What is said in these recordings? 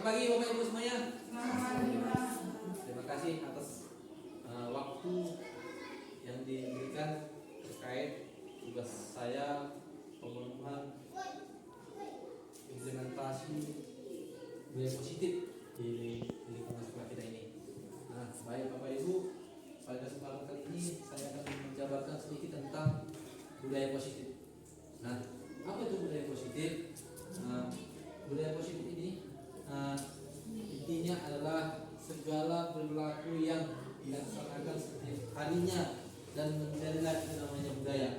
Selamat pagi Bapak Ibu semuanya. Selamat pagi, Pak. Terima kasih atas waktu yang diberikan terkait tugas saya pemenuhan implementasi budaya positif di lingkungan sekolah kita ini. Nah, baik Bapak Ibu, pada kesempatan kali ini saya akan menjabarkan sedikit tentang budaya positif. Nah, apa itu budaya positif? Budaya positif ini intinya adalah segala perilaku yang dilaksanakan setiap harinya dan menjadilah itu namanya budaya.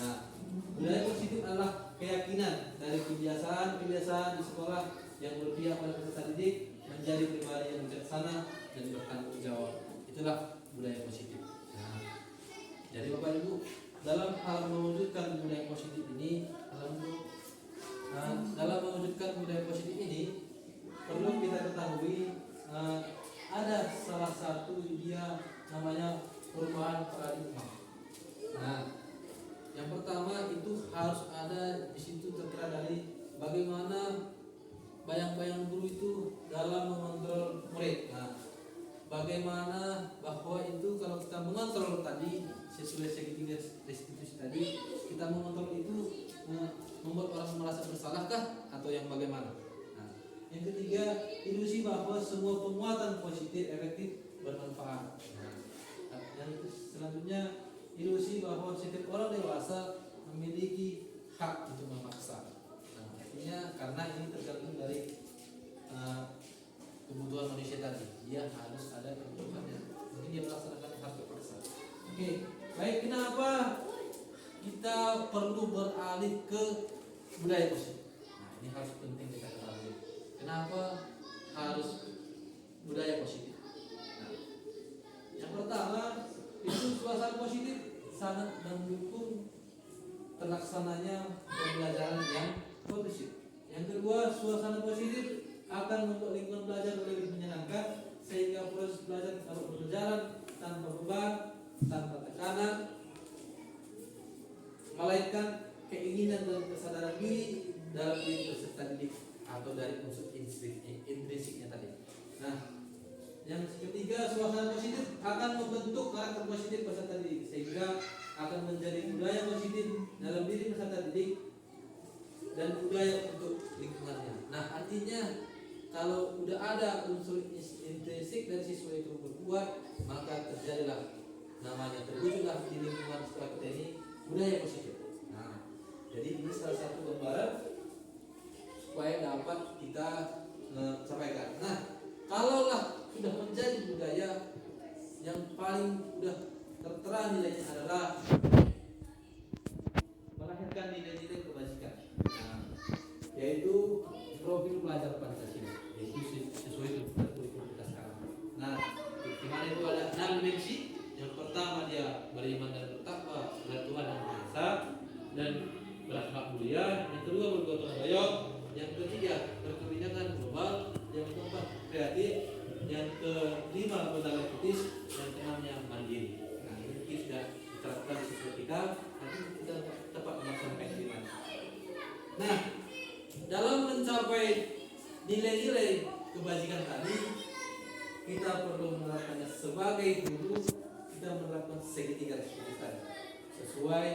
Nah, budaya positif adalah keyakinan dari kebiasaan-kebiasaan di sekolah yang berpihak pada peserta didik menjadi pribadi yang bijaksana dan bertanggung jawab. Itulah budaya positif. Nah, jadi Bapak Ibu, dalam hal mewujudkan budaya positif ini, dalam mewujudkan budaya positif ini perlu kita ketahui ada salah satu dia namanya perubahan paradigma. Nah, yang pertama itu harus ada di situ tertera dari bagaimana bayang-bayang guru itu dalam mengontrol murid. Nah, bagaimana bahwa itu kalau kita mengontrol tadi sesuai segitiga restitusi tadi, kita mengontrol itu membuat orang merasa bersalahkah atau yang bagaimana? Nah, yang ketiga, ilusi bahwa semua penguatan positif efektif bermanfaat. Nah, yang selanjutnya, ilusi bahwa setiap orang dewasa memiliki hak untuk memaksa. Nah, artinya karena ini tergantung dari kebutuhan manusia tadi, dia harus ada kebutuhannya. Mungkin dia melaksanakan hak terpaksa. Oke, baik, kenapa kita perlu beralih ke budaya positif? Nah, ini harus penting kita ketahui. Kenapa harus budaya positif? Nah, yang pertama itu suasana positif sangat mendukung terlaksananya pembelajaran yang kondusif. Yang kedua, suasana positif akan membuat lingkungan belajar lebih menyenangkan sehingga proses belajar dapat berjalan tanpa beban, tanpa tekanan, melainkan keinginan dan kesadaran diri dalam diri peserta didik atau dari unsur intrinsiknya tadi. Nah, yang ketiga, suasana positif akan membentuk karakter positif peserta didik sehingga akan menjadi budaya positif dalam diri peserta didik dan budaya untuk lingkungannya. Nah, artinya kalau udah ada unsur intrinsik dari siswa itu berbuat, maka terjadilah namanya terwujudlah di lingkungan sekolah kita ini budaya positif. Nah, jadi ini salah satu gambaran supaya dapat kita sampaikan. Nah, kalaulah sudah menjadi budaya, yang paling sudah tertera nilainya adalah melahirkan nilai-nilai kebajikan. Nah, yaitu profil pelajar Pancasila, yaitu sesuai dengan kurikulum kita sekarang. Nah, di mana itu ada 6 dimensi. Yang pertama, dia beriman dan bertakwa kepada Tuhan Yang Maha Esa dan berakhlak mulia. Yang kedua, bergotong royong. Yang ketiga, berkebijakan global. Yang keempat, kreatif. Yang kelima, berlaku kritis. Yang keenamnya mandiri. Nah, ini sudah diterapkan di siswa kita. Nanti kita dapat melaksanakan kelima. Nah, dalam mencapai nilai-nilai kebajikan tadi, kita perlu menerapkannya sebagai guru. Kita menerapkan segitiga restitusi tadi sesuai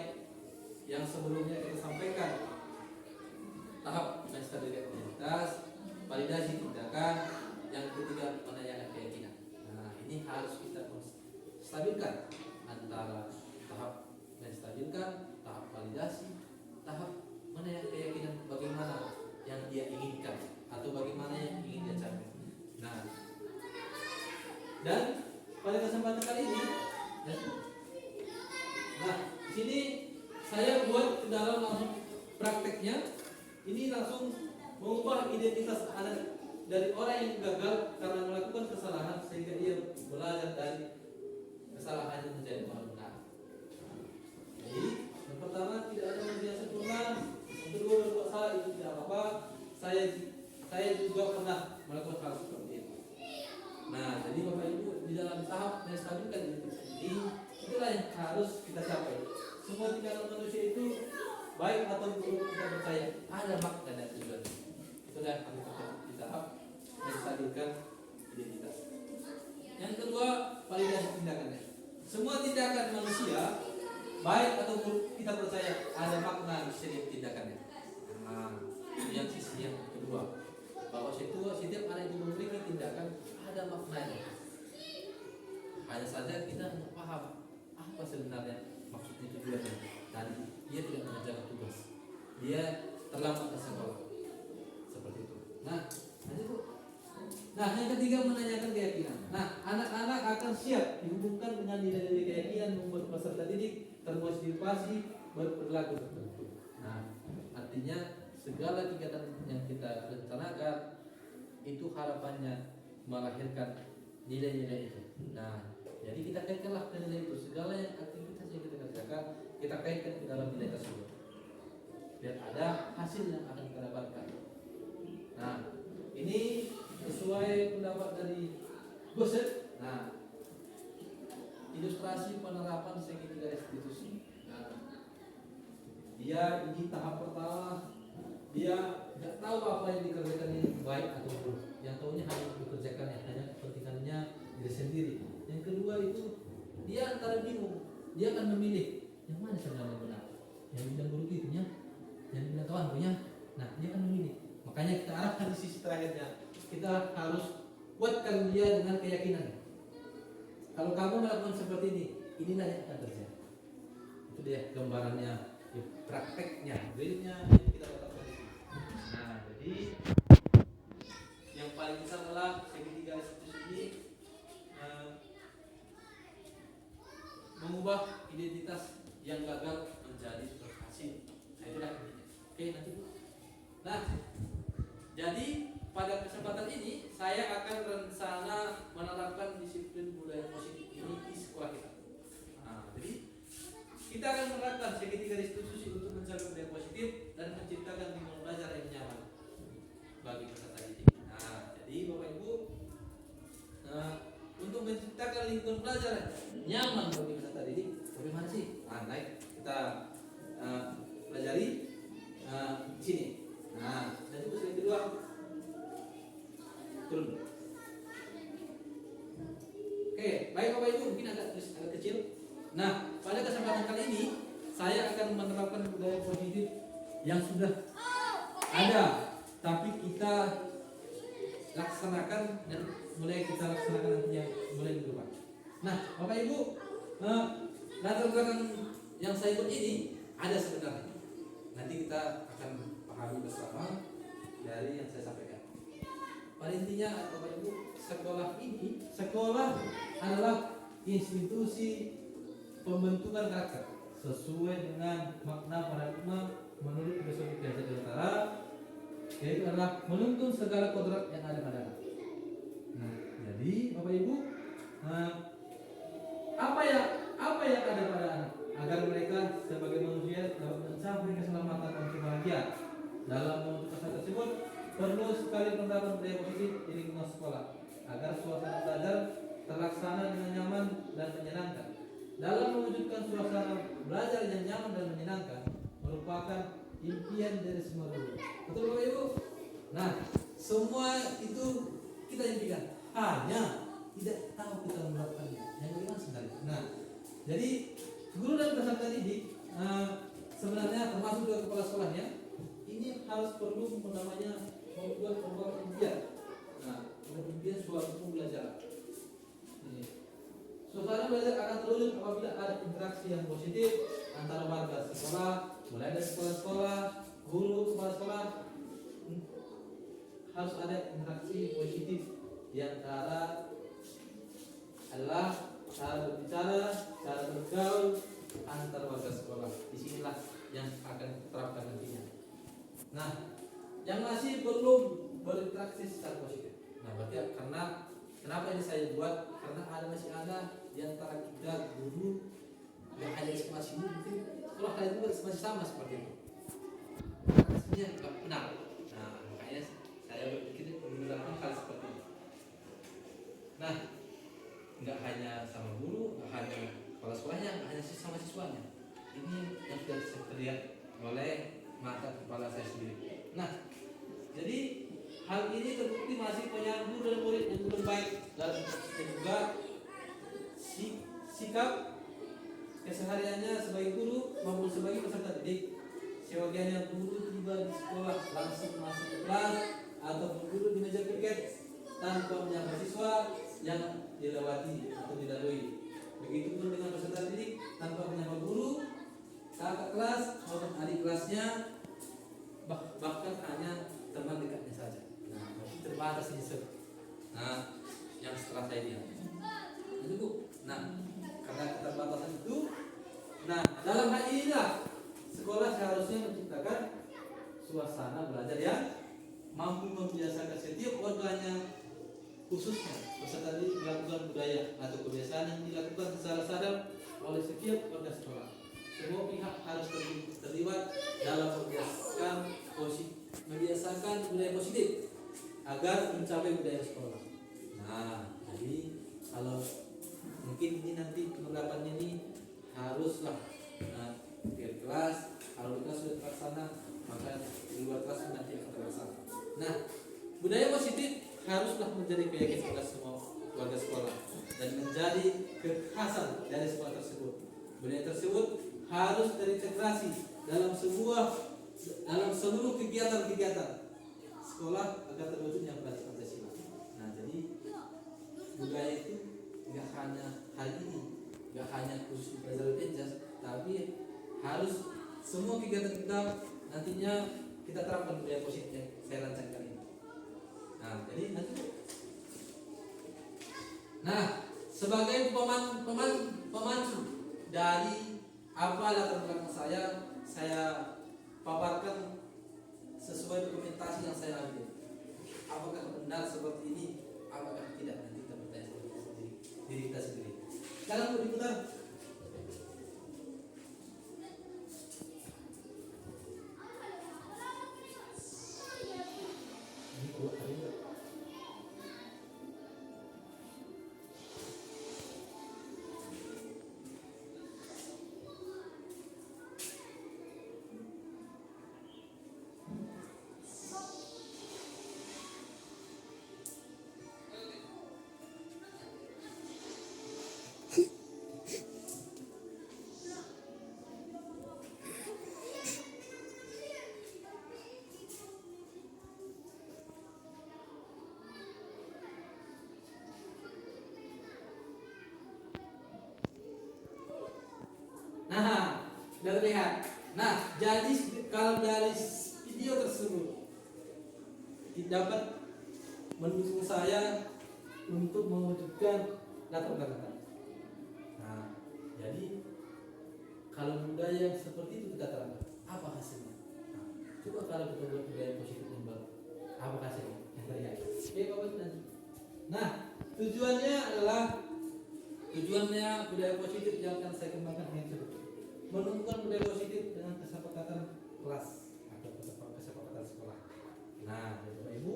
yang sebelumnya kita sampaikan. Tahap menstabilitas, validasi tindakan, yang ketiga penilaian keyakinan. Nah, ini harus kita stabilkan antara tahap menstabilkan, tahap validasi, tahap penilaian keyakinan bagaimana yang dia inginkan atau bagaimana yang ingin dia capai. Nah, dan pada kesempatan kali ini, nah, di sini saya buat ke dalam langsung prakteknya. Ini langsung mengubah identitas anak dari orang yang gagal karena melakukan kesalahan sehingga ia belajar dari kesalahannya menjadi orang benar. Jadi, yang pertama, tidak ada manusia sempurna. Yang kedua, berbuat salah itu tidak apa-apa. Saya juga pernah melakukan hal seperti itu. Nah, jadi Bapak Ibu, di dalam tahap menstabilkan identitas ini, itulah yang harus kita capai. Semua tindakan manusia itu baik atau buruk, kita percaya ada makna dan tujuan. Itulah yang kami di tahap melahirkan identitas. Yang kedua, validasi tindakannya. Semua tindakan manusia, baik atau buruk, kita percaya ada makna di setiap tindakannya. Nah, yang sisi yang kedua, bahwa setiap ada yang memiliki tindakan ada maknanya. Hanya saja kita tidak paham apa sebenarnya maksudnya tujuannya. Dan dia tidak mengerjakan tugas. Dia terlambat ke sekolah. Seperti itu. Nah, yang ketiga menanyakan keyakinan. Nah, anak-anak akan siap dihubungkan dengan nilai-nilai keyakinan membuat peserta didik termotivasi berperilaku tertentu. Nah, artinya segala kegiatan yang kita rencanakan itu harapannya melahirkan nilai-nilai itu. Nah, jadi kita kaitkanlah ke nilai itu. Segala yang aktivitas yang kita kerjakan, kita kaitkan ke dalam nilai tersebut. Biar ada hasil yang akan kita dapatkan. Nah, ini sesuai pendapat dari Gosset. Nah, ilustrasi penerapan segitiga restitusi. Nah, dia ini tahap pertama, dia tidak tahu apa yang dikerjakan ini baik atau buruk. Yang tahunya hanya dikerjakannya, hanya kepentingannya diri sendiri. Yang kedua itu dia antara bingung, dia akan memilih yang mana sebenarnya benar. Yang bilang buruk itunya, yang bilang kawan punya. Nah, dia akan memilih. Makanya kita arahkan di sisi terakhirnya. Kita harus kuatkan dia dengan keyakinan. Kalau kamu melakukan seperti ini, inilah yang akan terjadi. Itu dia gambarannya, ya, prakteknya, realnya yang kita dapatkan di sini. Nah, jadi yang paling besar adalah segitiga restitusi ini mengubah identitas yang gagal menjadi berhasil. Nah, itulah intinya. Oke, nanti. Nah, jadi pada kesempatan ini saya akan rencana menerapkan disiplin budaya positif ini di sekolah kita. Nah, jadi kita akan menerapkan segitiga restitusi untuk menjaga budaya positif dan menciptakan lingkungan belajar yang nyaman bagi peserta didik. Nah, jadi Bapak Ibu, untuk menciptakan lingkungan belajar yang nyaman bagi peserta didik, bagaimana sih? Nah, naik kita pelajari di sini. Nah, dan itu slide kedua. Turun. Oke, baik Bapak Ibu, mungkin agak kecil. Nah, pada kesempatan kali ini saya akan menerapkan budaya positif yang sudah ada, tapi kita laksanakan dan mulai kita laksanakan nantinya mulai minggu depan. Nah, Bapak Ibu, latar belakang yang saya ikut ini ada sebenarnya. Nanti kita akan pahami bersama dari yang saya sampaikan. Pada intinya Bapak Ibu, sekolah adalah institusi pembentukan karakter sesuai dengan makna paradigma menurut filosofi Piaget Utara, yaitu adalah menuntun segala kodrat yang ada pada anak. Nah, jadi Bapak Ibu, apa yang ada pada anak agar mereka sebagai manusia dapat mencapai keselamatan dan kebahagiaan dalam menuntut pesan tersebut. Perlu sekali penerapan budaya positif di lingkungan sekolah agar suasana belajar terlaksana dengan nyaman dan menyenangkan. Dalam mewujudkan suasana belajar yang nyaman dan menyenangkan merupakan impian dari semua guru. Betul Bapak Ibu? Nah, semua itu kita impikan, hanya tidak tahu kita menerapkannya. Yang bagaimana sebenarnya? Nah, jadi guru dan peserta didik sebenarnya termasuk juga kepala sekolahnya ini harus perlu namanya membuat sebuah impian. Nah, impian suatu pembelajaran. Suasana belajar akan terwujud apabila ada interaksi yang positif antara warga sekolah, mulai dari sekolah-sekolah, guru, kepala sekolah. Harus ada interaksi positif di antara adalah cara berbicara, cara bergaul antar warga sekolah. Disinilah yang akan diterapkan nantinya. Nah, yang masih belum berinteraksi secara positif. Nah, berarti karena kenapa ini saya buat? Karena masih ada di antara kita guru yang hanya masih mungkin sekolah lain juga masih sama seperti itu. Hasilnya tidak benar. Nah, makanya saya berpikir menggunakan hal seperti ini. Nah, nggak hanya sama guru, nggak hanya kepala sekolahnya, nggak hanya sama siswanya. Ini yang sudah saya terlihat oleh mata kepala saya sendiri. Nah, jadi hal ini terbukti masih penyambung dan murid yang belum baik dan juga sikap kesehariannya sebagai guru maupun sebagai peserta didik. Sebagiannya guru tiba di sekolah langsung masuk ke kelas atau guru di meja piket tanpa menyapa siswa yang dilewati atau dilalui. Begitupun dengan peserta didik tanpa menyapa guru, kakak kelas maupun adik kelasnya, bahkan hanya teman dekatnya saja. Nah, masih terbatas ini sir. Nah, yang setelah saya lihat itu bu. Nah, karena keterbatasan itu, nah dalam hal inilah sekolah seharusnya menciptakan suasana belajar yang mampu membiasakan setiap warganya, khususnya peserta didik melakukan budaya atau kebiasaan yang dilakukan secara sadar oleh setiap warga sekolah. Semua pihak harus terlibat dalam membiasakan budaya positif agar mencapai budaya sekolah. Nah, jadi kalau mungkin ini nanti penerapannya ini haruslah di kelas, kalau di kelas sudah terlaksana, maka di luar kelas nanti akan terlaksana. Nah, budaya positif haruslah menjadi keyakinan pada semua warga sekolah dan menjadi kekhasan dari sekolah tersebut. Budaya tersebut harus terintegrasi dalam seluruh kegiatan-kegiatan sekolah agar terwujudnya budaya Pancasila. Nah, jadi budaya itu tidak hanya hal ini, tidak hanya khusus pelajaran penjas, tapi harus semua kegiatan kita nantinya kita terapkan budaya positif yang saya rancangkan ini. Nah, jadi nanti. Nah, sebagai pemancu dari apa latar belakang saya paparkan sesuai dokumentasi yang saya ambil. Apakah benar seperti ini? Apakah tidak? Nanti kita bertanya sama diri kita sendiri. Sekarang mau diputar. Nah, sudah terlihat. Nah, jadi kalau dari video tersebut dapat mendukung saya untuk mewujudkan latar belakang. Nah, jadi kalau budaya seperti itu kita terangkan, apa hasilnya? Nah, coba kalau kita buat budaya positif yang baru, apa hasilnya? Yang terlihat. Oke, Bapak nanti. Nah, tujuannya budaya positif yang akan saya kembangkan yang tersebut. Menumbuhkan budaya positif dengan kesepakatan kelas atau kesepakatan sekolah. Nah, Bapak Ibu,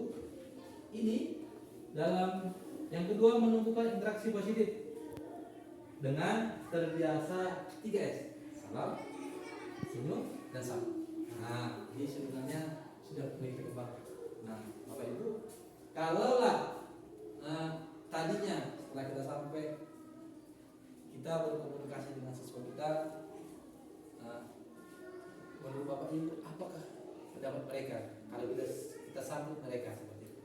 ini dalam yang kedua menumbuhkan interaksi positif dengan terbiasa 3S: salam, senyum, dan salam. Nah, ini sebenarnya sudah mulai berkembang. Nah, Bapak Ibu, kalaulah tadinya setelah kita sampai kita berkomunikasi dengan siswa kita, menurut Bapak Ibu apakah pendapat mereka kalau kita sambut mereka seperti itu?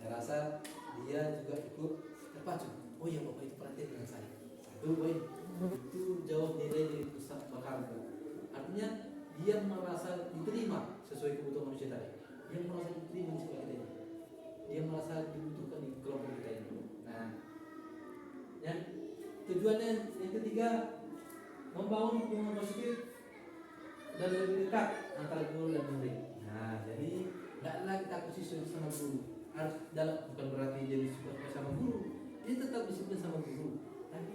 Saya rasa dia juga ikut terpacu. Oh ya, Bapak itu perhatian dengan saya. Satu poin itu jauh nilai dari pusat berharga. Artinya dia merasa diterima sesuai kebutuhan manusia tadi. Dia merasa diterima di sekolah kita ini. Dia merasa dibutuhkan di kelompok kita ini. Nah, yang tujuannya yang ketiga, membangun hubungan positif dan lebih dekat antara guru dan murid. Nah, jadi tidak lagi takut siswa sama guru. Harus dalam, bukan berarti jadi siswa sama guru, dia tetap disiplin sama guru. Tapi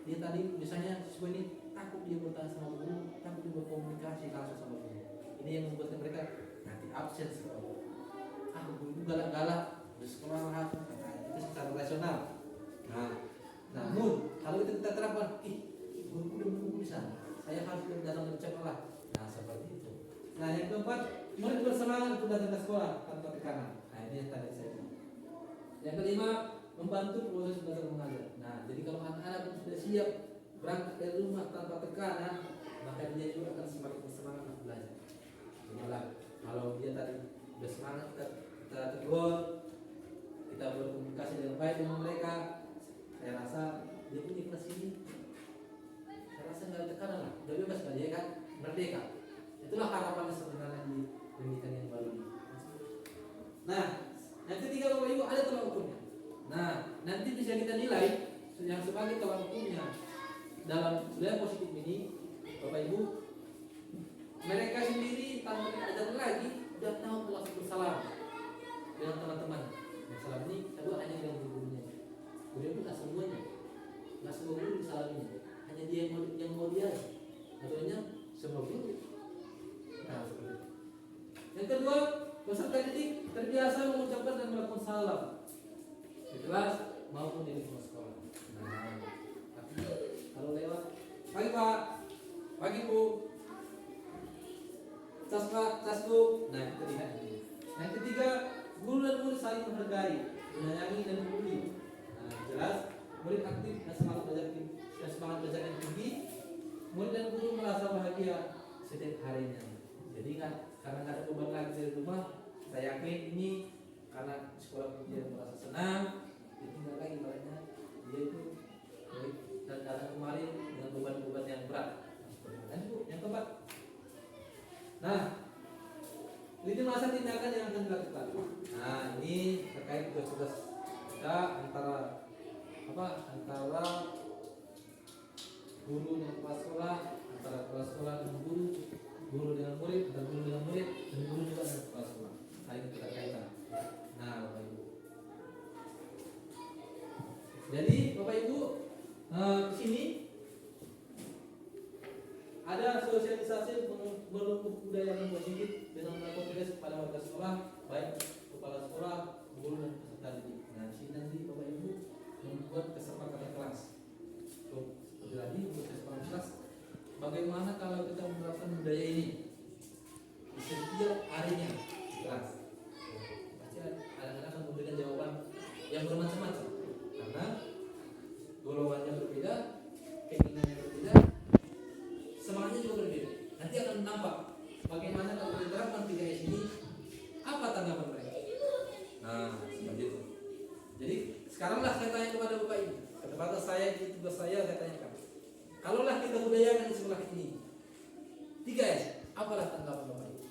dia tadi misalnya siswa ini takut dia bertanya sama guru, takut dia berkomunikasi langsung sama guru. Ini yang membuat mereka nanti absen sekolah. Guru galak-galak di sekolah langsung. Nah, itu secara rasional. Nah, namun kalau itu kita terapkan, guru udah menunggu di sana, saya harus dalam bercakap. Nah, seperti itu. Nah, yang keempat, murid bersemangat untuk datang ke sekolah tanpa Ini yang tadi saya bilang. Yang kelima, membantu proses belajar mengajar. Nah, jadi kalau anak-anak pun sudah siap berangkat dari rumah tanpa tekanan, maka dia juga akan semakin bersemangat untuk belajar. Malah kalau dia tadi sudah semangat, kita tegur, kita berkomunikasi dengan baik dengan mereka, saya rasa dia pun di kelas ini, saya rasa nggak ada tekanan lah, udah bebas lah dia kan, merdeka. Itulah harapan sebenarnya di pendidikan yang baru ini. Nah, yang ketiga Bapak Ibu, ada tolak ukurnya. Nah, nanti bisa kita nilai yang sebagai tolak ukurnya dalam budaya positif ini, Bapak Ibu, mereka sendiri tanpa diajar lagi sudah tahu langsung bersalam dengan teman-teman. Salam ini kedua hanya dengan gurunya. Guru itu nggak semuanya, nggak semua guru disalaminya, hanya dia yang mau dia. Adanya semua guru. Nah, seperti itu. Yang kedua, peserta didik terbiasa mengucapkan dan melakukan salam di kelas maupun di lingkungan sekolah. Nah, tapi kalau lewat, pagi Pak, pagi Bu, cas Pak, cas Bu. Nah, itu lihat ini. Yang ketiga, guru dan murid saling menghargai, menyayangi dan membuli. Nah, jelas murid aktif dan semangat belajar yang tinggi. Murid dan guru merasa bahagia setiap harinya. Jadi kan karena nggak ada beban lagi dari rumah, saya yakin ini karena sekolah dia merasa senang, dia tinggal lagi baliknya dia itu dan datang kemarin dengan beban-beban yang berat. Dan itu yang keempat. Nah, lini masa tindakan yang akan dilakukan. Nah, ini terkait tugas-tugas kita antara guru dengan kepala sekolah, antara kepala sekolah dengan guru, guru dengan murid, dan guru dengan murid, dan guru juga dengan kepala sekolah. Saling keterkaitan. Nah, Bapak Ibu. Jadi Bapak Ibu, di sini ada sosialisasi menumbuh budaya yang positif dengan melakukan tugas kepada warga sekolah, baik kepala sekolah, guru dan peserta didik. Nah, di sini nanti Bapak Ibu membuat kesepakatan kelas. Lagi untuk kesepakatan kelas, bagaimana kalau kita menerapkan budaya ini di setiap harinya di kelas? Pasti anak-anak akan memberikan jawaban yang bermacam-macam karena golongannya berbeda, keinginannya berbeda, semangatnya juga berbeda. Nanti akan nampak bagaimana kalau diterapkan 3S ini, apa tanggapan mereka. Nah, seperti itu. Jadi sekaranglah saya tanya kepada Bapak Ibu, kepada saya di tugas saya tanyakan. Kalaulah kita budayakan di sekolah ini 3S, apalah tanggapan Bapak Ibu?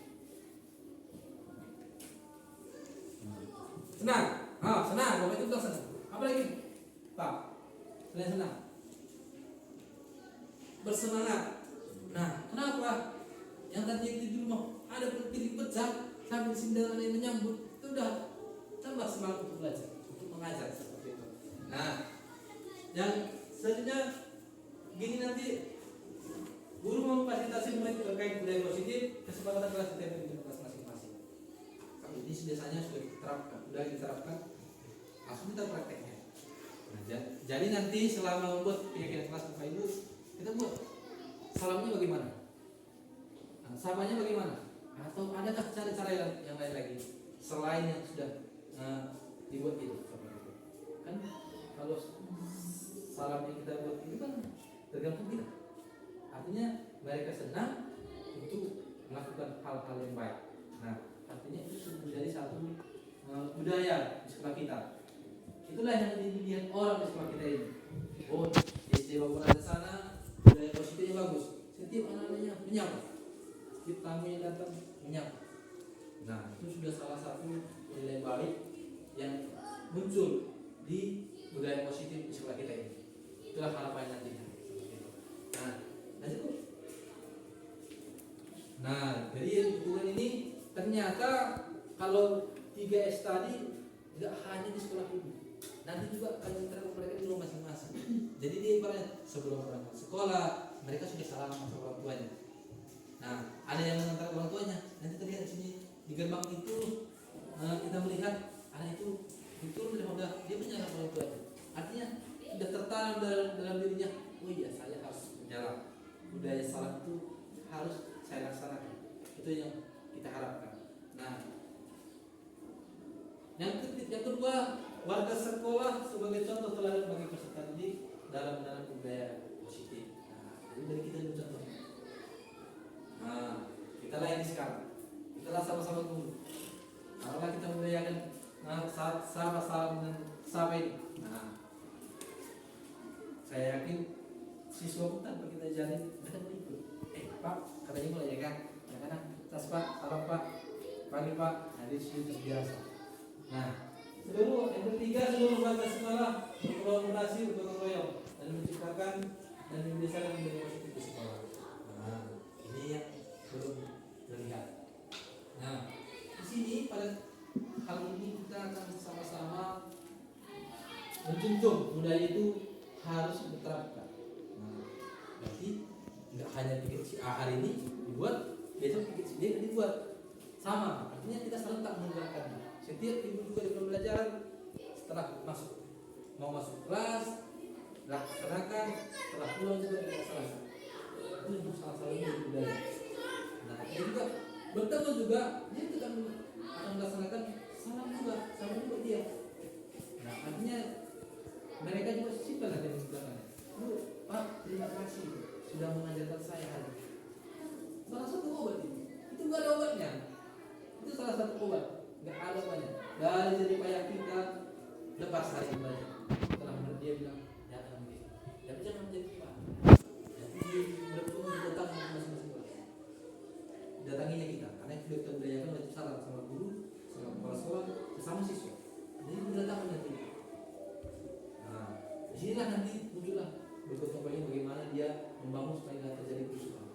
Senang, senang, Bapak Ibu bilang senang. Apa lagi, Pak? Selain senang, bersemangat. Nah, kenapa? Yang tadi di rumah ada piring pecah, sambil di sini ada yang menyambut, itu udah tambah semangat untuk belajar, untuk mengajar seperti itu. Nah, yang selanjutnya gini, nanti guru memfasilitasi murid terkait budaya positif, kesepakatan kelas setiap di kelas masing-masing. Kalau ini biasanya sudah diterapkan, langsung kita prakteknya. Nah, jadi nanti selama membuat keyakinan kelas Bapak Ibu, kita buat salamnya bagaimana? Nah, samanya bagaimana? Atau adakah cara-cara yang lain lagi selain yang sudah dibuat itu? Kan kalau salam yang kita buat itu kan tergantung kita. Artinya mereka senang untuk melakukan hal-hal yang baik. Nah, artinya itu sudah menjadi satu budaya di sekolah kita. Itulah yang dilihat orang di sekolah kita ini. Oh, SD Bogor ada sana, budaya positifnya bagus. Setiap anak-anaknya menyapa, setiap tamu yang datang menyapa. Nah, itu sudah salah satu nilai baik yang muncul di budaya positif di sekolah kita ini. Itulah harapan nantinya. Nah, jadi ukuran ini ternyata kalau 3S tadi tidak hanya di sekolah ini, nanti juga akan diterapkan mereka di rumah masing-masing. Jadi dia ibaratnya sebelum berangkat sekolah mereka sudah salam sama orang tuanya. Nah, ada yang mengantar orang tuanya. Nanti terlihat di sini di gerbang itu kita melihat anak itu turun dari mobil, dia menyalak orang tuanya. Artinya sudah tertanam dalam dirinya. Oh iya, saya harus menyalak. Budaya salam itu harus saya laksanakan. Itu yang kita harapkan. Nah, Yang kedua, warga sekolah sebagai contoh teladan bagi peserta didik dalam menanam budaya positif. Nah, jadi dari kita dulu contoh. Nah, kita layani sekarang. Kita sama-sama dulu. Kalau kita membudayakan sama-sama dengan sama ini. Nah, saya yakin siswa pun tanpa kita jalin mereka mau ikut. Pak, katanya mulai ya kan? Ya kan? Tas Pak, salam Pak, pagi Pak. Nah, ini sudah terbiasa. Nah, yang ketiga, seluruh warga sekolah berkolaborasi, bergotong royong dan menciptakan dan membiasakan menjadi positif di sekolah. Nah, ini yang belum terlihat. Nah, di sini pada hal ini kita akan sama-sama menjunjung budaya itu harus diterapkan. Nah, berarti nggak hanya bikin si A hari ini dibuat, besok bikin si B dibuat. Sama, artinya kita serentak menggerakkan. Setiap ibu juga di pembelajaran setelah mau masuk kelas, laksanakan, setelah pulang juga dilaksanakan. Itu untuk salah satunya budaya. Nah, ini juga bertemu juga dia juga akan melaksanakan salam juga dia. Nah, artinya mereka juga simpel nanti menggunakannya. Pak, terima kasih sudah mengajarkan saya hari ini. Salah satu obat itu nggak ada obatnya. Itu salah satu obat, nggak ada obatnya. Dari jadi payah kita lepas hari ini banyak. Setelah dia bilang jangan begitu, tapi jangan menjadi pak. Jadi bertemu datang masing-masing kelas. Datanginya kita, karena kita budayakan wajib salam sama guru, sama kepala sekolah, bersama siswa. Jadi berdatangan nanti. Nah, disinilah nanti muncullah bergotong royong bagaimana dia membangun supaya tidak terjadi kerusuhan.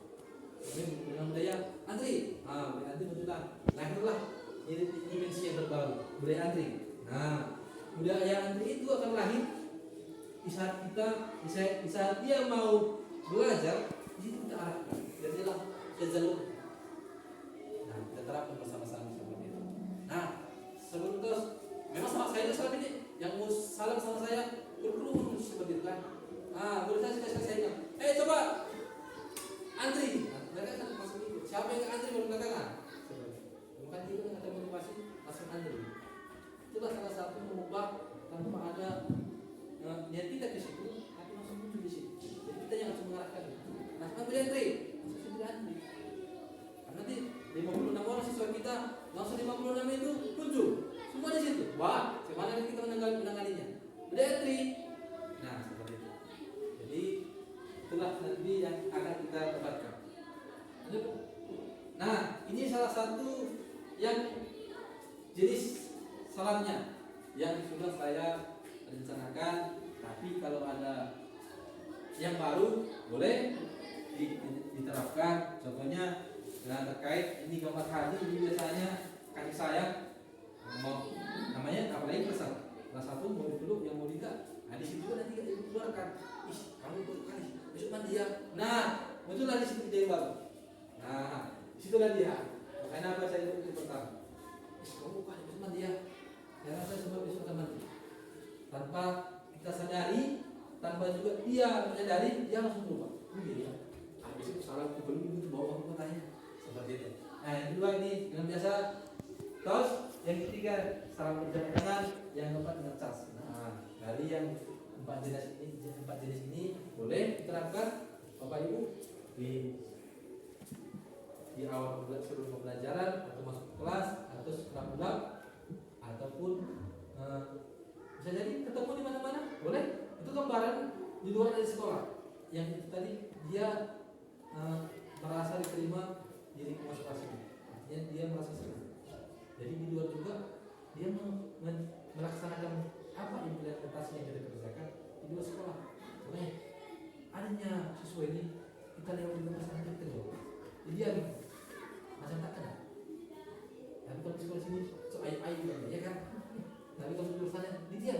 Jadi dengan budaya antri, nanti muncullah, lahirlah dimensi yang terbaru, budaya antri. Nah, budaya antri itu akan lahir di saat di saat dia mau belajar, di situ kita arahkan. Jadilah jalur. Nah, kita terapkan bersama-sama seperti itu. Nah, sebelum terus, memang sama saya itu salam ini, yang mau salam sama saya berkerumun seperti itu kan. Boleh saya bilang, coba antri. Nah, mereka kan langsung ikut. Siapa yang antri baru katakan? Bukan itu yang ada motivasi langsung antri. Itulah salah satu mengubah tanpa ada niat kita ke situ, tapi langsung muncul di situ. Jadi kita yang harus mengarahkan. Nah, sekarang boleh antri, langsung sudah antri. Karena nanti 56 orang siswa kita, langsung 56 itu muncul. Semua di situ. Wah, bagaimana kita menangganinya? Udah antri. Nah, seperti itu. Jadi itulah nanti yang akan kita dapatkan. Nah, ini salah satu yang jenis salamnya yang sudah saya rencanakan. Tapi kalau ada yang baru boleh diterapkan. Contohnya terkait ini gambar haji, ini biasanya kasih sayang mau namanya apalagi kelas 1 mau dulu yang mau nikah. Nah, di situ nanti kita keluarkan. Kamu ikut kali besok mandi ya. Nah, muncullah di situ ide baru. Nah, disitulah dia. Makanya apa saya itu pertama. Kamu kali besok mandi ya. Jangan saya semua besok akan mandi. Tanpa kita sadari, tanpa juga dia menyadari, dia langsung berubah. Begini ya. Habis itu salah itu belum itu bawa ke kotanya. Seperti itu. Nah, yang kedua ini dengan biasa. Terus yang ketiga salam berjabat tangan, yang keempat dengan cas. Nah, dari yang empat jenis ini boleh diterapkan Bapak Ibu di awal sebelum pembelajaran atau masuk kelas atau setelah pulang ataupun bisa jadi ketemu di mana-mana boleh. Itu gambaran di luar dari sekolah yang itu tadi dia merasa diterima diri masing-masing, artinya dia merasa senang. Jadi di luar juga dia melaksanakan apa implementasi yang kita kerjakan di luar sekolah. Makanya adanya siswa ini kita lewat di tempat sangat terjauh. Jadi dia macam tak kenal. Tapi kalau di sekolah sini so ayu ya kan. Tapi kalau di sana di dia.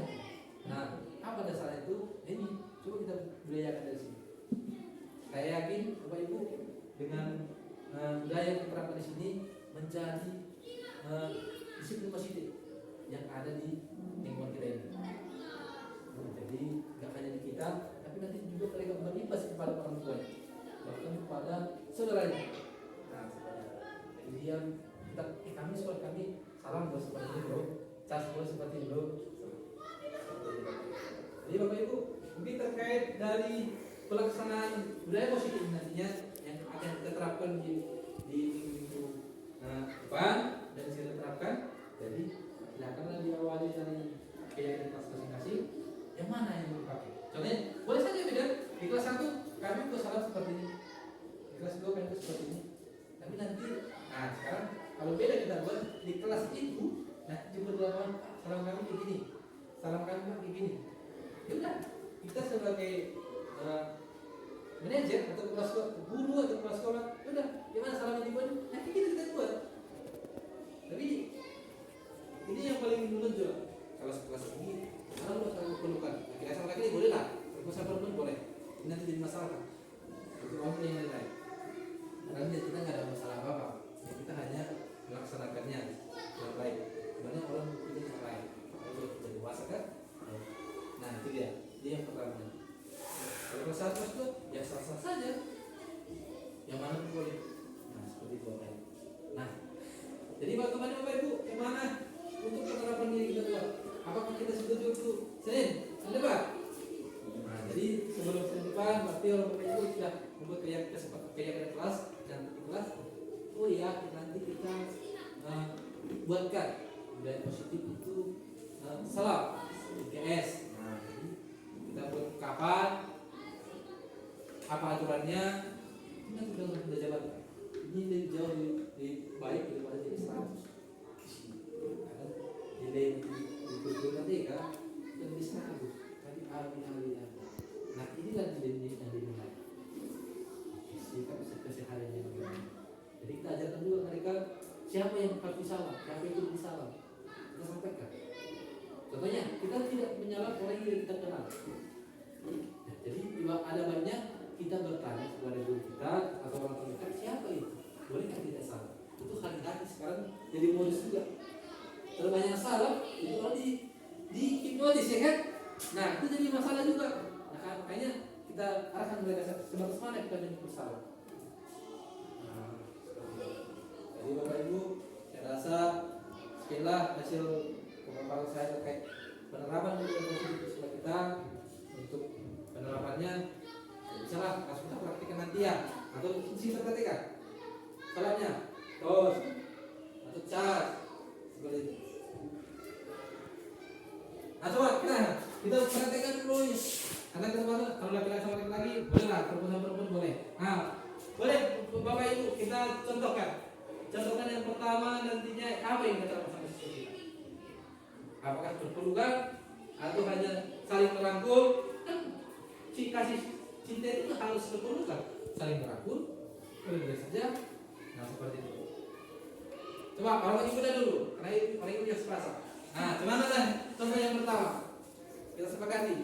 Nah, apa dasarnya itu? Ini coba kita budayakan dari sini. Saya yakin Bapak Ibu dengan budaya yang diterapkan di sini menjadi disiplin positif yang ada di lingkungan kita ini. Jadi nggak hanya di kita, tapi nanti juga mereka berimbas kepada orang tua, bahkan kepada saudaranya. Nah, jadi yang kami sekolah kami salam buat seperti itu, cas boleh seperti itu. Jadi Bapak Ibu, mungkin terkait dari pelaksanaan budaya positif nantinya yang akan kita terapkan di minggu depan dan kita terapkan. Jadi silakanlah diawali dari keyakinan kelas masing-masing yang mana yang dipakai. Contohnya boleh saja beda. Di kelas 1 kami buat salam seperti ini, di kelas 2 kami seperti ini. Tapi nanti, nah sekarang kalau beda kita buat di kelas itu, nah jemput lawan salam kami begini, salam kami begini. Ya udah, kita sebagai manajer atau kepala sekolah, guru atau kepala sekolah, ya udah, gimana salamnya dibuat? Nanti kita buat. Tapi ini yang paling menonjol. Kalau kelas ini, kalau perlukan, laki-laki sama laki boleh lah, perempuan boleh. Ini nanti jadi masalah. Itu orang yang lain. Karena kita nggak ada masalah apa-apa. Ya, kita hanya melaksanakannya yang baik. Sebenarnya orang itu yang lain. Kalau sudah dewasa kan? Nah itu dia yang pertama. Kalau kelas 1 itu ya sah-sah saja. Yang mana pun boleh. Nah seperti itu Bapak. Nah, jadi bagaimana Bapak Ibu? Yang mana untuk penerapan ini kita buat? Apakah kita setuju untuk Senin depan? Nah, jadi sebelum Senin depan, berarti orang Bapak Ibu sudah membuat keyakinan kelas dan kelas. Oh iya, nanti kita buatkan budaya positif itu salam IGS. Nah, jadi kita buat kapan, apa aturannya, kita sudah jalan. Ini lebih jauh lebih baik daripada jadi 100. Nilai di kurikulum nanti kan lebih 100. Tadi ahli. Nah inilah nilai yang dinilai. Sikap kesehariannya bagaimana. Jadi kita ajarkan juga mereka siapa yang harus disalam, siapa yang tidak disalam. Kita sampaikan. Contohnya kita tidak menyalam orang yang kita kenal. Jadi ada banyak kita bertanya kepada guru kita atau orang terdekat siapa itu, bolehkah tidak salam? Itu hati-hati sekarang jadi modus juga. Kalau banyak salah itu orang di hipnotis ya kan? Nah itu jadi masalah juga. Nah makanya kita arahkan mereka sebatas mana kita menjadi bersalah. Nah, jadi Bapak Ibu, saya rasa sekilas hasil pemaparan saya terkait penerapan budaya positif di sekolah kita. Untuk penerapannya bisa lah langsung kita praktikkan nanti ya, atau sini praktikkan salamnya tos atau cas seperti itu. Nah coba kita praktekkan dulu nih. Karena kalau laki-laki sama laki-laki boleh lah, perempuan sama perempuan boleh. Nah boleh Bapak Ibu kita contohkan yang pertama nantinya apa yang kita lakukan sama siswa kita. Apakah berpelukan atau hanya saling merangkul? Kan si kasih cinta itu harus berpelukan, saling merangkul, boleh saja. Nah seperti itu. Coba orang ibu dulu, karena orang ibu yang serasa. Nah, gimana kan? Contoh yang pertama, kita sepakati.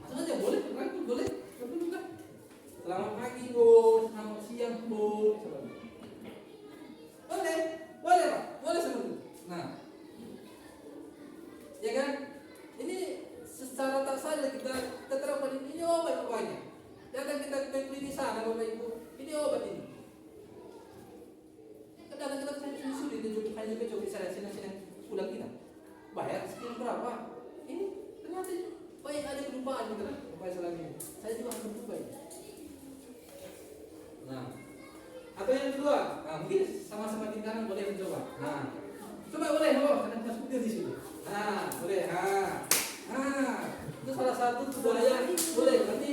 Langsung aja boleh, berangkul boleh, berpelukan. Selamat pagi bu, selamat siang bu. Boleh Pak, boleh seperti itu. Nah, ya kan? Ini secara tak sadar kita terapkan ini obat pokoknya. Jangan kita beli di sana Bapak Ibu. Ini obat ini. Kadang kita sulit tunjuk hanya kecuali saya sini pulang kita. Bayar sekian berapa? Ini ternyata banyak ada kelupaan gitu kan. Lupa selagi ini. Saya juga akan lupa ini. Nah, atau yang kedua, nah, mungkin sama-sama tingkaran boleh mencoba. Nah, coba boleh, karena kita sudah di sini. Nah, boleh. Itu salah satu budaya boleh. Nanti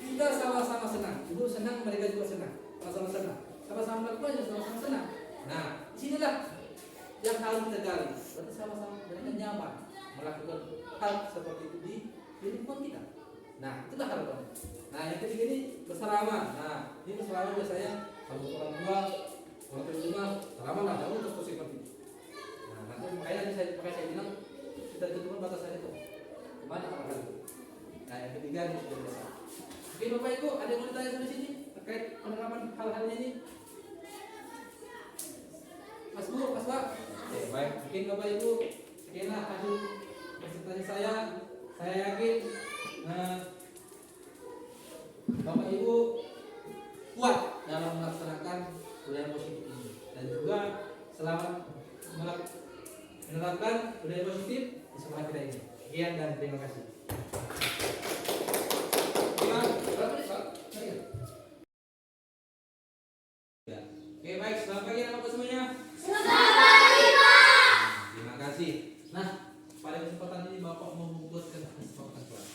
kita sama-sama senang. Ibu senang, mereka juga senang. Sama-sama senang. Sama-sama melakukannya, sama-sama senang. Nah, disinilah yang harus kita gali. Berarti sama-sama mereka nyaman melakukan hal seperti itu di lingkungan kita. Nah, itulah harapan. Nah, yang ketiga ini bersalaman. Nah, ini bersalaman biasanya kalau orang tua, orang rumah, salaman lah, jangan terus seperti itu. Nah, nanti makanya saya bilang kita tentukan batasannya itu. Kemana arah itu? Nah, yang ketiga ini sudah biasa. Oke, Bapak Ibu, ada yang mau ditanya sampai sini terkait penerapan hal-halnya ini? Mas Bu, Mas Pak. Oke, baik. Mungkin Bapak Ibu, sekianlah hasil presentasi saya. Saya yakin Bapak Ibu kuat dalam melaksanakan budaya positif ini dan juga selama menerapkan budaya positif di sekolah kita ini. Sekian dan terima kasih. Berapa menit, Pak? Oke, baik. Selamat pagi anak-anak semuanya. Selamat pagi, Pak. Terima kasih. Nah, pada kesempatan ini Bapak mau membuatkan kesepakatan kelas.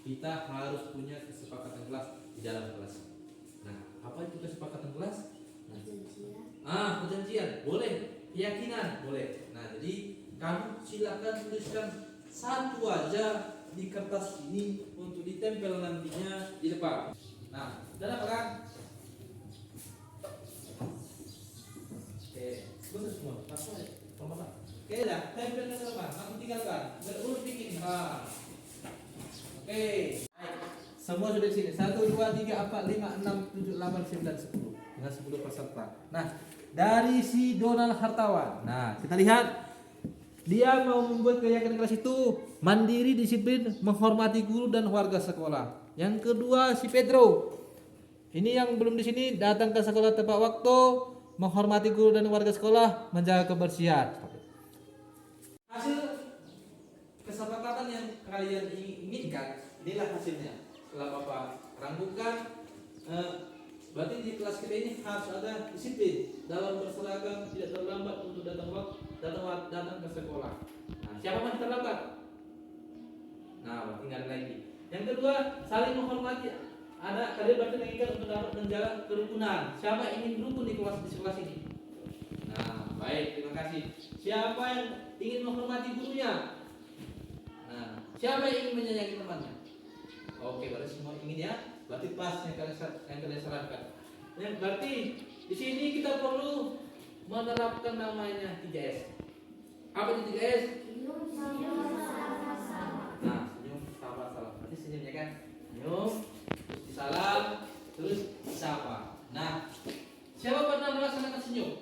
Kita harus punya kesepakatan kelas di dalam kelas. Nah, apa itu kesepakatan kelas? Perjanjian. Boleh. Keyakinan. Boleh. Nah, jadi kamu silakan tuliskan satu aja di kertas ini untuk ditempel nantinya di depan. Nah, dan apa kan? Oke, bagus semua. Pasal ya, pelan-pelan. Oke, dah. Tempel ke depan. Aku tinggalkan. Berurut bikin. Oke. Semua sudah di sini. 1, 2, 3, 4, 5, 6, 7, 8, 9, 10. Dengan 10 peserta. Nah, dari si Donald Hartawan. Nah, kita lihat. Dia mau membuat keyakinan kelas itu mandiri, disiplin, menghormati guru dan warga sekolah. Yang kedua si Pedro. Ini yang belum di sini, datang ke sekolah tepat waktu, menghormati guru dan warga sekolah, menjaga kebersihan. Hasil kesepakatan yang kalian inginkan, inilah hasilnya. Setelah Bapak rangkumkan, berarti di kelas kita ini harus ada disiplin dalam berseragam, tidak terlambat untuk datang ke sekolah. Nah, siapa masih terlambat? Nah, berarti nggak ada lagi. Yang kedua, saling menghormati. Ada kalian berarti mengingat untuk dapat menjaga kerukunan. Siapa ingin rukun di kelas ini? Nah, baik, terima kasih. Siapa yang ingin menghormati gurunya? Nah, siapa yang ingin menyayangi temannya? Oke, berarti semua ingin ya. Berarti pas yang kalian sarankan. Ya, berarti di sini kita perlu menerapkan namanya 3S. Apa itu 3S? Nah, senyum, sapa, salam. Berarti senyumnya kan? Senyum, terus disalam, terus disapa. Nah, siapa pernah melaksanakan senyum?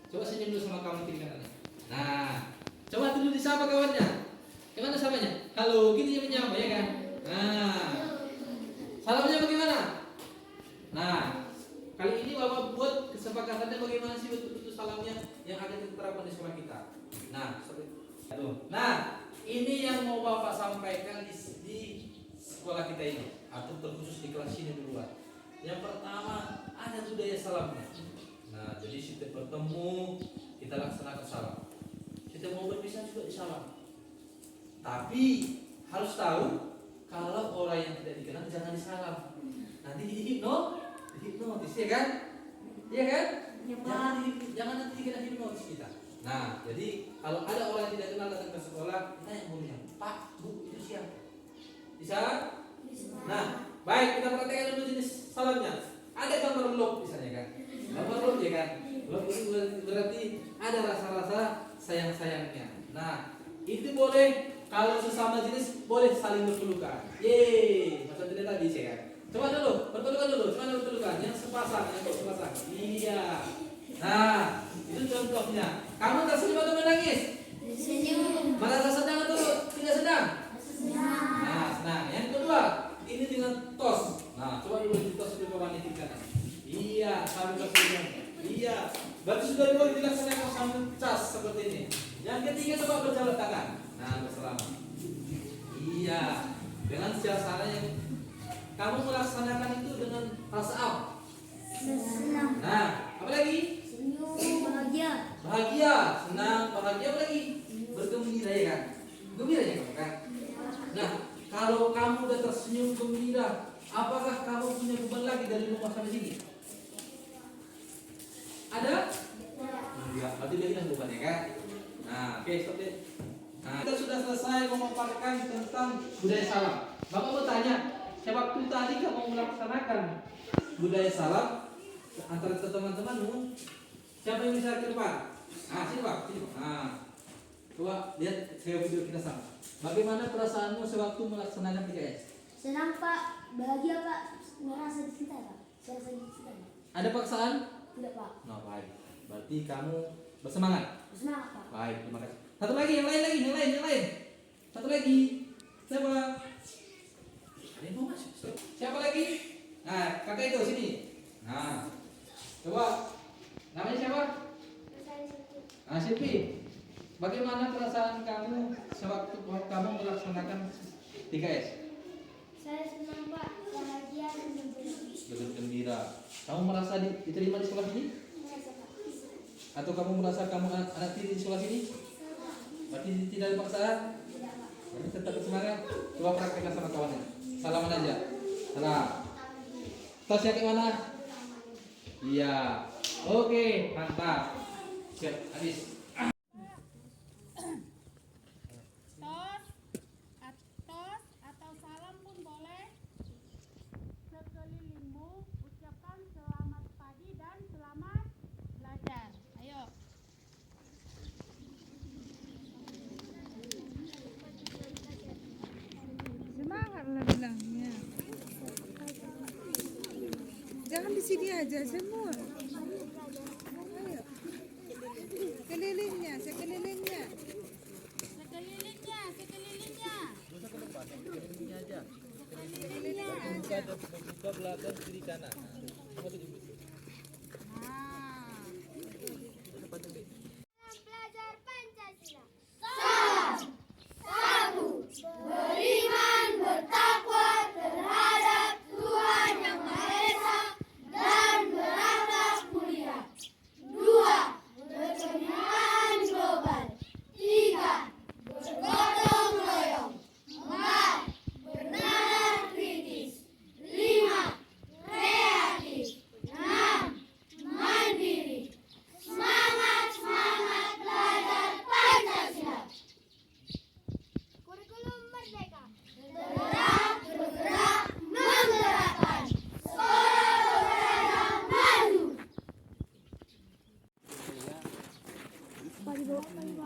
Coba senyum dulu sama kawan kiri kanannya. Nah, coba dulu disapa kawannya. Gimana sapanya? Halo, gitu ya menyapa ya kan? Nah, salamnya bagaimana? Nah, kali ini Bapak buat kesepakatannya bagaimana sih betul-betul salamnya yang akan kita terapkan di sekolah kita. Nah, ini yang mau Bapak sampaikan di sekolah kita ini atau terkhusus di kelas ini duluan. Yang pertama ada budaya salamnya. Nah, jadi setiap bertemu kita laksanakan salam. Kita mau berpisah juga disalam. Tapi harus tahu kalau orang yang tidak dikenal jangan disalam. Nanti dihipnotis ya kan? Iya kan? Ya, jangan nanti dikena hipnotis kita. Nah, jadi kalau ada orang yang tidak kenal datang ke sekolah, kita yang gurunya, Pak, Bu, itu siapa? Bisa? Nah, baik, kita perhatikan dulu jenis salamnya. Ada gambar love misalnya kan? Gambar love ya kan? Love itu berarti ada rasa-rasa sayang-sayangnya. Nah, itu boleh kalau sesama jenis boleh saling berpelukan. Yeay, macam tadi saya kan? Coba dulu, berpelukan dulu. Coba berpelukan, yang sepasang, yang sepasang. Iya. Nah, itu contohnya. Kamu tersenyum atau menangis? Senyum. Merasa sedang atau tidak sedang? Senang. Nah, senang. Yang kedua, ini dengan tos. Nah, coba dulu di tos dulu wanita. Iya, sambil tersenyum. Iya. Berarti sudah dua dilaksanakan sambil cas seperti ini. Yang ketiga coba berjabat tangan. Nah, bersama. Iya. Dengan cara yang kamu melaksanakan itu dengan rasa apa? Senang. Nah, apa lagi? Senyum, bahagia. Bahagia, senang, bahagia, apa lagi? Bergembira ya kan? Gembira ya kamu kan? Nah, kalau kamu udah tersenyum gembira, apakah kamu punya beban lagi dari rumah sampai sini? Ada? Enggak, berarti dia bilang beban ya kan? Nah, oke, stop deh. Nah, kita sudah selesai memaparkan tentang budaya salam. Bapak mau tanya, waktu tadi kamu melaksanakan budaya salam antara teman-temanmu, siapa yang bisa ke depan? Nah, sini Pak, sini Pak. Nah, coba lihat saya video kita sama. Bagaimana perasaanmu sewaktu melaksanakan 3S? Senang Pak, bahagia Pak, merasa dicintai Pak. Saya rasa dicintai Pak. Ada paksaan? Tidak Pak. Nah, baik. Berarti kamu bersemangat. Bersemangat Pak. Baik, terima kasih. Satu lagi, yang lain. Satu lagi. Siapa? Ada yang mau masuk? Siapa lagi? Nah, kakak itu sini. Nah, coba. Namanya siapa? Nah, Silvi. perasaan kamu sewaktu kamu melaksanakan 3S? Saya senang Pak, bahagia dan Gembira. Kamu merasa diterima di sekolah ini? merasa Pak. Atau kamu merasa kamu anak tiri di sekolah sini? Berarti tidak ada paksaan? Tidak Pak. Berarti tetap semangat. Coba praktekkan sama kawannya. Salaman aja. Salam. Tasnya ke mana? Iya. Oke, mantap. Siap, habis. Tos atau salam pun boleh. Sekelilingmu ucapkan selamat pagi dan selamat belajar. Ayo. Semangat lah bilangnya. Jangan di sini aja semua. Ayo. Sekelilingnya. Sekelilingnya aja. Buka belakang kiri kanan. Belajar Pancasila. Satu, beriman bertakwa terhadap Tuhan Yang Maha Esa dan berakhlak mulia. 2, berkebudayaan global. 3, bergotong royong. 4, bernalar kritis. 5, kreatif. 6, mandiri. Semangat belajar Pancasila. Kurikulum Merdeka. Bergerak, menggerakkan. Sekolah olahraga maju.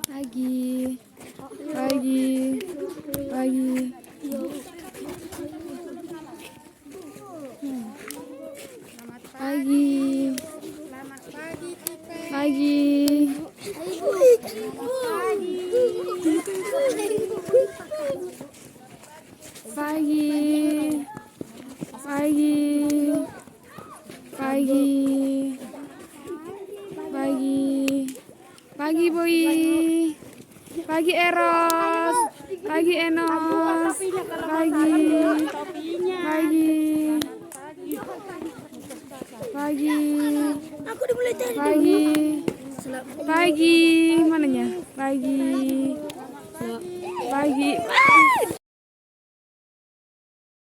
Pagi. Pagi Boy. Pagi Eros. Pagi Enos. Pagi mananya? Pagi.